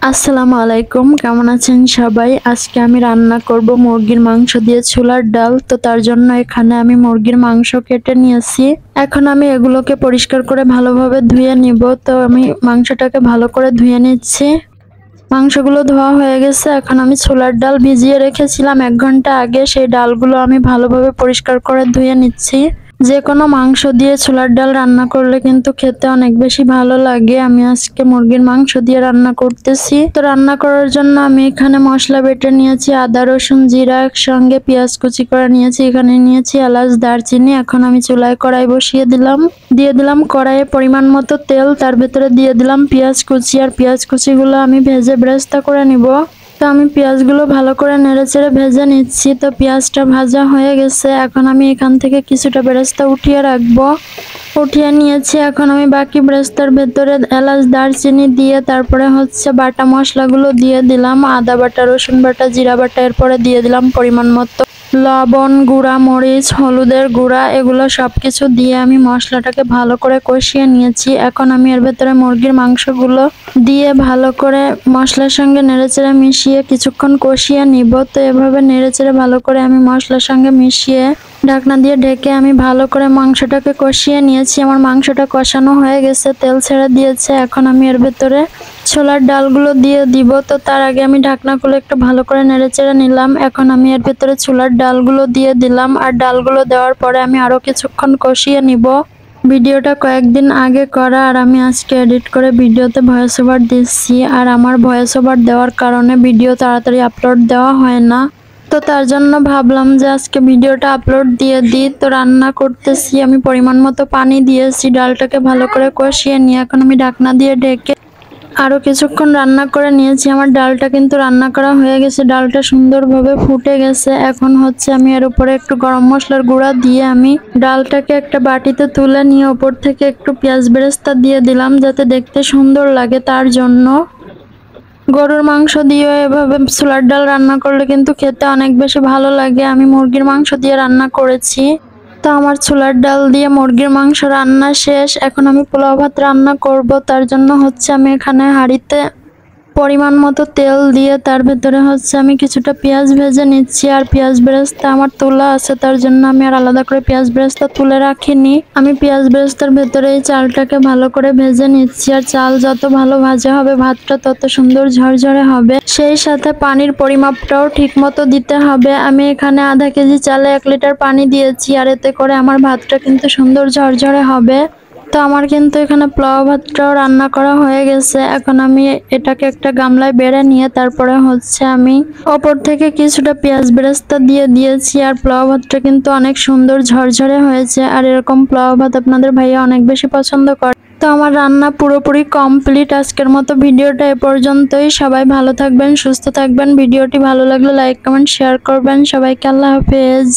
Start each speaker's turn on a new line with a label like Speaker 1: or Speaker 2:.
Speaker 1: আসসালামু আলাইকুম, কেমন আছেন সবাই? আজকে আমি রান্না করব মুরগির মাংস দিয়ে ছোলার ডাল। তো তার জন্য এখানে আমি মুরগির মাংস কেটে নিয়েছি। এখন আমি এগুলোকে পরিষ্কার করে ভালোভাবে ধুয়ে নিব। তো আমি মাংসটাকে ভালো করে ধুয়ে নিচ্ছি। মাংসগুলো ধোয়া হয়ে গেছে। এখন আমি ছোলার ডাল ভিজিয়ে রেখেছিলাম 1 ঘন্টা আগে, সেই ডালগুলো আমি ভালোভাবে পরিষ্কার করে ধুয়ে নিচ্ছি। যে কোনো মাংস দিয়ে ছোলার ডাল রান্না করলে কিন্তু খেতে অনেক বেশি ভালো লাগে। আমি আজকে মুরগির মাংস দিয়ে রান্না করতেছি। তো রান্না করার জন্য আমি এখানে মশলা বেটে নিয়েছি, আদা রসুন জিরা একসঙ্গে, পেঁয়াজ কুচি করে নিয়েছি, এখানে নিয়েছি এলাচ দারচিনি। এখন আমি চুলায় কড়াই বসিয়ে দিয়ে দিলাম কড়াইয়ে পরিমাণ মতো তেল, তার ভেতরে দিয়ে দিলাম পেঁয়াজ কুচি। আর পেঁয়াজ কুচিগুলো আমি ভেজে বেরেস্তা করে নিব। তো আমি পেঁয়াজগুলো ভালো করে নেড়েচেড়ে ভেজে নিচ্ছি। তো পেঁয়াজটা ভাজা হয়ে গেছে। এখন আমি এখান থেকে কিছুটা বেরেস্তা উঠিয়ে রাখবো। উঠিয়ে নিয়েছি। এখন আমি বাকি বেরেস্তার ভেতরে এলাচ দারচিনি দিয়ে তারপরে বাটা মশলাগুলো দিয়ে দিলাম, আদা বাটা, রসুন বাটা, জিরা বাটা। এরপরে দিয়ে দিলাম পরিমাণ মতো লবণ, গুঁড়া মরিচ, হলুদের গুঁড়া, এগুলো সবকিছু দিয়ে আমি মশলাটাকে ভালো করে কষিয়ে নিয়েছি। এখন আমি এর ভেতরে মুরগির মাংসগুলো দিয়ে ভালো করে মশলার সঙ্গে নেড়েচেড়ে মিশিয়ে কিছুক্ষণ কষিয়ে নিব। তো এভাবে নেড়েচেড়ে ভালো করে আমি মশলার সঙ্গে মিশিয়ে ঢাকনা দিয়ে ঢেকে আমি ভালো করে মাংসটাকে কষিয়ে নিয়েছি। আমার মাংসটা কষানো হয়ে গেছে, তেল ছেড়ে দিয়েছে। এখন আমি এর ভেতরে ছোলার ডালগুলো দিয়ে দিব। তো তার আগে আমি ঢাকনা খুলে একটু ভালো করে নেড়েচেড়ে নিলাম। এখন আমি এর ভেতরে ছোলার ডালগুলো দিয়ে দিলাম। আর ডালগুলো দেওয়ার পরে আমি আরো কিছুক্ষণ কষিয়ে নিব। ভিডিওটা কয়েকদিন আগে করা, আর আমি আজকে এডিট করে ভিডিওতে ভয়েস ওভার দিচ্ছি। আর আমার ভয়েস ওভার দেওয়ার কারণে ভিডিও তাড়াতাড়ি আপলোড দেওয়া হয় না। তো তার জন্য ভাবলাম যে আজকে ভিডিওটা আপলোড দিয়ে দিই। তো রান্না করতেছি, আমি পরিমাণ মতো পানি দিয়েছি। ডালটাকে ভালো করে কষিয়ে নিয়ে এখন আমি ঢাকনা দিয়ে ঢেকে আরো কিছুক্ষণ রান্না করে নিয়েছি। আমার ডালটা কিন্তু রান্না করা হয়ে গেছে, ডালটা সুন্দরভাবে ফুটে গেছে। এখন আমি এর উপরে একটু গরম মশলার গুঁড়া দিয়ে আমি ডালটাকে একটা বাটিতে তুলে নিয়ে ওপর থেকে একটু পেঁয়াজ বেরেস্তা দিয়ে দিলাম, যাতে দেখতে সুন্দর লাগে। তার জন্য গরুর মাংস দিয়ে এভাবে ছোলার ডাল রান্না করলে কিন্তু খেতে অনেক বেশি ভালো লাগে। আমি মুরগির মাংস দিয়ে রান্না করেছি। তো আমার ছোলার ডাল দিয়ে মুরগির মাংস রান্না শেষ। এখন আমি পোলাও ভাত রান্না করব। তার জন্য আমি এখানে হাঁড়িতে পরিমাণ মতো তেল দিয়ে তার ভেতরে আমি কিছুটা পেঁয়াজ ভেজে নিচ্ছি। আর পেঁয়াজ বেরেস্তা আমার তোলা আছে, তার জন্য আমি আর আলাদা করে পেঁয়াজ বেরেস্তা তুলে রাখিনি। আমি পেঁয়াজ বেরেস্তার ভেতরে এই চালটাকে ভালো করে ভেজে নিচ্ছি। আর চাল যত ভালো ভাজা হবে ভাতটা তত সুন্দর ঝরঝরে হবে। সেই সাথে পানির পরিমাপটাও ঠিক মতো দিতে হবে। আমি এখানে আধা কেজি চালে 1 লিটার পানি দিয়েছি, আর এতে করে আমার ভাতটা কিন্তু সুন্দর ঝরঝরে হবে। তো আমার কিন্তু এখানে পোলাও ভাতটাও রান্না করা হয়ে গেছে। এখন আমি এটাকে একটা গামলায় বেড়ে নিয়ে তারপরে আমি ওপর থেকে কিছুটা পেঁয়াজ বেরেস্তা দিয়ে দিয়েছি। আর পোলাও ভাতটা কিন্তু অনেক সুন্দর ঝরঝরে হয়েছে। আর এরকম পোলাও ভাত আপনাদের ভাইয়া অনেক বেশি পছন্দ করে। তো আমার রান্না পুরোপুরি কমপ্লিট। আজকের মতো ভিডিওটা এ পর্যন্তই। সবাই ভালো থাকবেন, সুস্থ থাকবেন। ভিডিওটি ভালো লাগলে লাইক কমেন্ট শেয়ার করবেন। সবাইকে আল্লাহ হাফেজ।